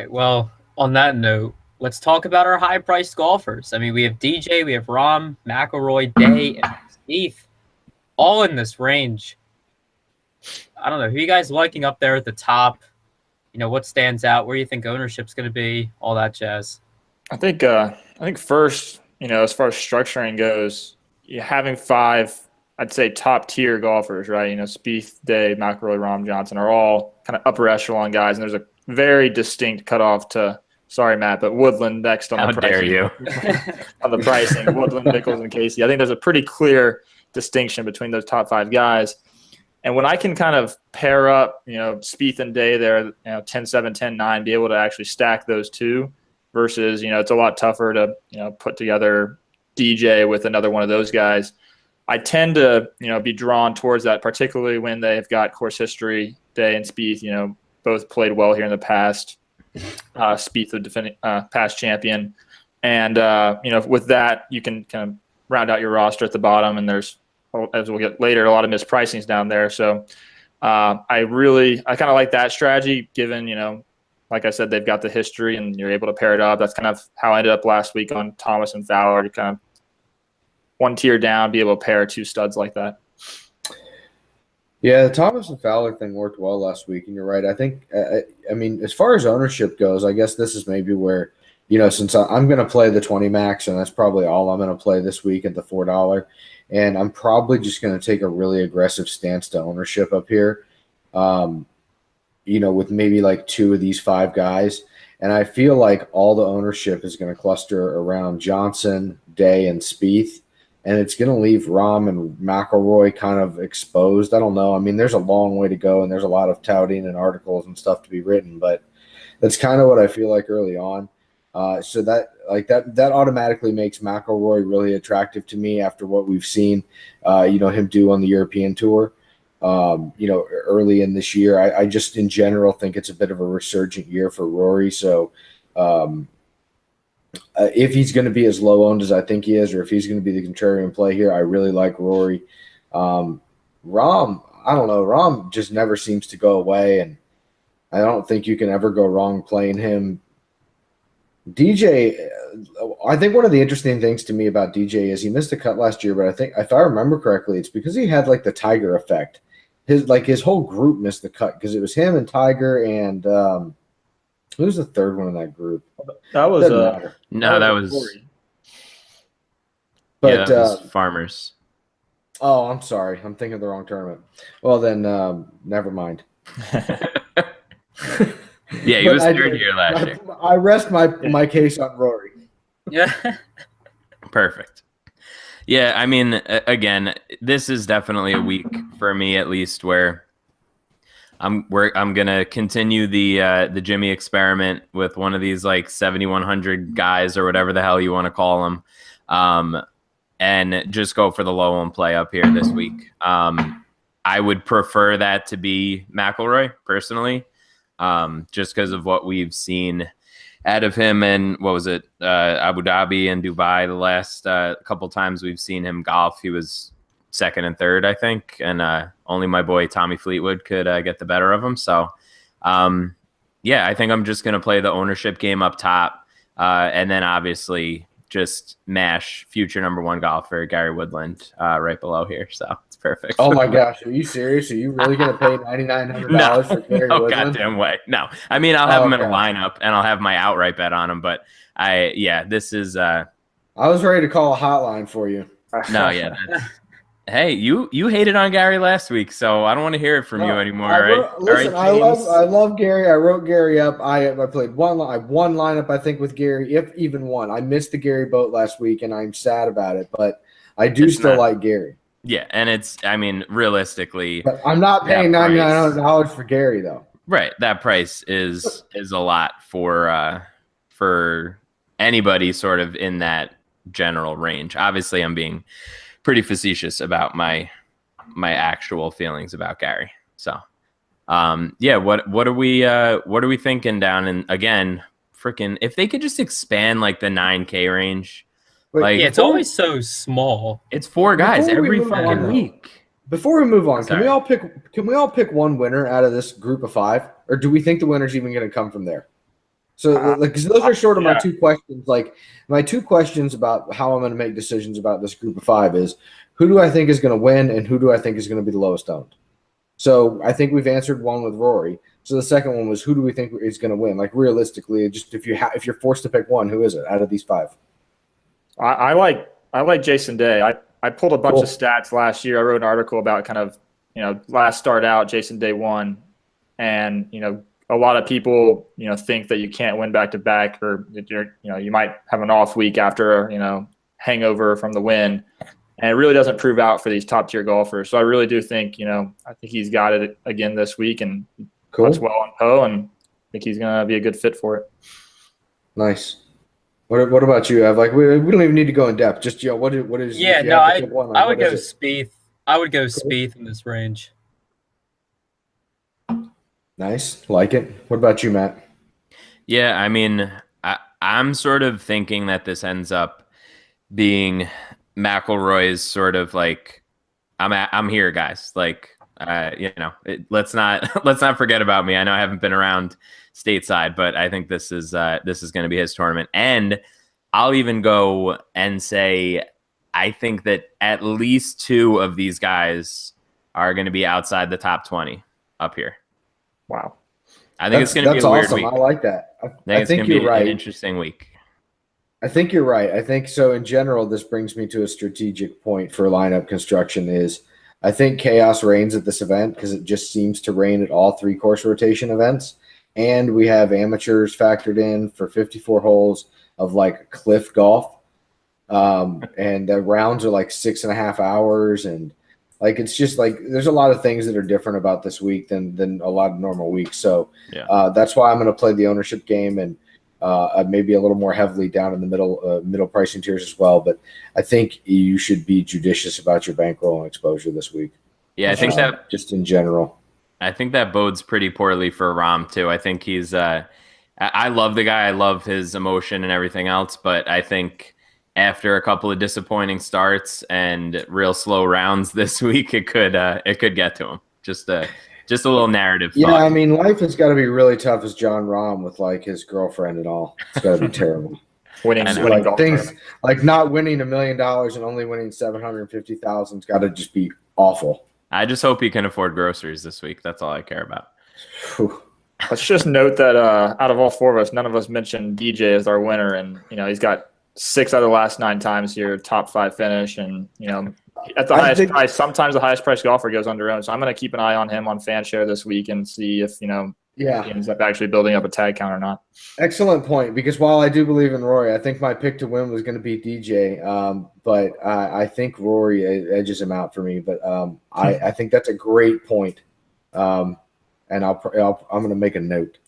right. Well, on that note, let's talk about our high-priced golfers. I mean, we have DJ, we have Rahm, McIlroy, Day, and Spieth, all in this range. I don't know. Who you guys liking up there at the top? What stands out? Where you think ownership's going to be? All that jazz. I think first, as far as structuring goes, having 5, I'd say top tier golfers, right? Spieth, Day, McIlroy, Rahm, Johnson are all kind of upper echelon guys, and there's a very distinct cutoff to. Sorry, Matt, but Woodland next on the pricing. How dare you? On the pricing, Woodland, Nichols, and Casey. I think there's a pretty clear distinction between those top 5 guys. And when I can kind of pair up, Spieth and Day there, 10-7, 10-9, be able to actually stack those two versus, it's a lot tougher to, put together DJ with another one of those guys. I tend to, be drawn towards that, particularly when they've got course history. Day and Spieth, both played well here in the past. Spieth, the defending past champion. And, with that, you can kind of round out your roster at the bottom, and there's, as we'll get later, a lot of mispricings down there. So I kind of like that strategy given, like I said, they've got the history and you're able to pair it up. That's kind of how I ended up last week on Thomas and Fowler, to kind of one tier down, be able to pair 2 studs like that. Yeah, the Thomas and Fowler thing worked well last week, and you're right. I think, as far as ownership goes, I guess this is maybe where, since I'm going to play the 20 max, and that's probably all I'm going to play this week at the $4, and I'm probably just going to take a really aggressive stance to ownership up here, with maybe like 2 of these 5 guys. And I feel like all the ownership is going to cluster around Johnson, Day, and Spieth. And it's going to leave Rahm and McIlroy kind of exposed. I don't know. I mean, there's a long way to go, and there's a lot of touting and articles and stuff to be written, but that's kind of what I feel like early on. So that automatically makes McIlroy really attractive to me after what we've seen, him do on the European Tour, early in this year. I just in general think it's a bit of a resurgent year for Rory. So, if he's going to be as low owned as I think he is, or if he's going to be the contrarian play here, I really like Rory. Rahm, I don't know. Rahm just never seems to go away, and I don't think you can ever go wrong playing him. DJ, I think one of the interesting things to me about DJ is he missed a cut last year, but I think if I remember correctly, it's because he had like the Tiger effect. His whole group missed the cut because it was him and Tiger and who's the third one in that group? That was that was Corey. But that was Farmers. Oh, I'm sorry. I'm thinking of the wrong tournament. Well, then never mind. Yeah, he was third year last year. I rest my case on Rory. Yeah. Perfect. Yeah, I mean, again, this is definitely a week for me, at least, where I'm gonna continue the Jimmie experiment with one of these like 7,100 guys or whatever the hell you want to call them, and just go for the low owned play up here this week. I would prefer that to be McIlroy personally, just because of what we've seen out of him and what was it, Abu Dhabi and Dubai. The last couple times we've seen him golf, he was second and third, I think, and only my boy Tommy Fleetwood could get the better of him. So, yeah, I think I'm just going to play the ownership game up top, and then obviously just mash future number 1 golfer Gary Woodland right below here. So it's perfect. Oh my gosh, are you serious? Are you really going to pay $9,900 for Gary Woodland? No goddamn way. No, I mean I'll have him in a lineup and I'll have my outright bet on him. But this is. I was ready to call a hotline for you. No, yeah. Hey, you hated on Gary last week, so I don't want to hear it from you anymore, right? Listen, all right, I love Gary. I wrote Gary up. I played one lineup, I think, with Gary, if even one. I missed the Gary boat last week, and I'm sad about it, but I do still like Gary. Yeah, and realistically, but I'm not paying $9,900 for Gary though. Right, that price is a lot for anybody sort of in that general range. Obviously, I'm being pretty facetious about my actual feelings about Gary. So, what are we thinking down? And again, freaking, if they could just expand like the 9K range. Wait, it's always so small. It's 4 guys every fucking week. Before we move on, can we all pick one winner out of this group of 5, or do we think the winner's even going to come from there? So, like, 'cause those are sort of my two questions. Like, my two questions about how I'm going to make decisions about this group of 5 is who do I think is going to win and who do I think is going to be the lowest owned? So I think we've answered one with Rory. So the second one was who do we think is going to win? Like, realistically, just if you're forced to pick one, who is it out of these 5? I like Jason Day. I pulled a bunch of stats last year. I wrote an article about kind of, last start out, Jason Day won. And, a lot of people, think that you can't win back-to-back or you might have an off week after, hangover from the win. And it really doesn't prove out for these top-tier golfers. So I really do think, I think he's got it again this week and puts well on Poe, and I think he's going to be a good fit for it. Nice. What about you, Ev? Like, we don't even need to go in depth. Just, what is? Yeah, no, I would go Spieth. I would go Spieth in this range. Nice. Like it. What about you, Matt? Yeah, I mean, I'm sort of thinking that this ends up being McIlroy's sort of like, I'm here, guys. Like, let's not forget about me. I know I haven't been around stateside, but I think this is going to be his tournament. And I'll even go and say I think that at least 2 of these guys are going to be outside the top 20 up here. Wow. I think it's going to be a weird week. I like that. I think it's going to be an interesting week. I think you're right. I think so. In general, this brings me to a strategic point for lineup construction is I think chaos reigns at this event because it just seems to reign at all 3 course rotation events. And we have amateurs factored in for 54 holes of like cliff golf. And the rounds are like 6.5 hours. And like, it's just like, there's a lot of things that are different about this week than a lot of normal weeks. So that's why I'm going to play the ownership game and maybe a little more heavily down in the middle pricing tiers as well. But I think you should be judicious about your bankroll and exposure this week. Yeah, I think that just in general. I think that bodes pretty poorly for Rahm too. I think he's I love the guy. I love his emotion and everything else, but I think after a couple of disappointing starts and real slow rounds this week, it could get to him. Just a little narrative. Yeah, I mean, life has got to be really tough as John Rahm with like his girlfriend and all. It's got to be terrible. winning like things like not winning $1 million and only winning $750,000 has got to just be awful. I just hope he can afford groceries this week. That's all I care about. Whew. Let's just note that out of all 4 of us, none of us mentioned DJ as our winner, and he's got 6 out of the last 9 times here, top 5 finish, and at the highest price. Sometimes the highest price golfer goes under owned, so I'm going to keep an eye on him on FanShare this week and see if he ends up actually building up a tag count or not. Excellent point, because while I do believe in Rory, I think my pick to win was going to be DJ, but I think Rory edges him out for me. But I think that's a great point, and I'm going to make a note.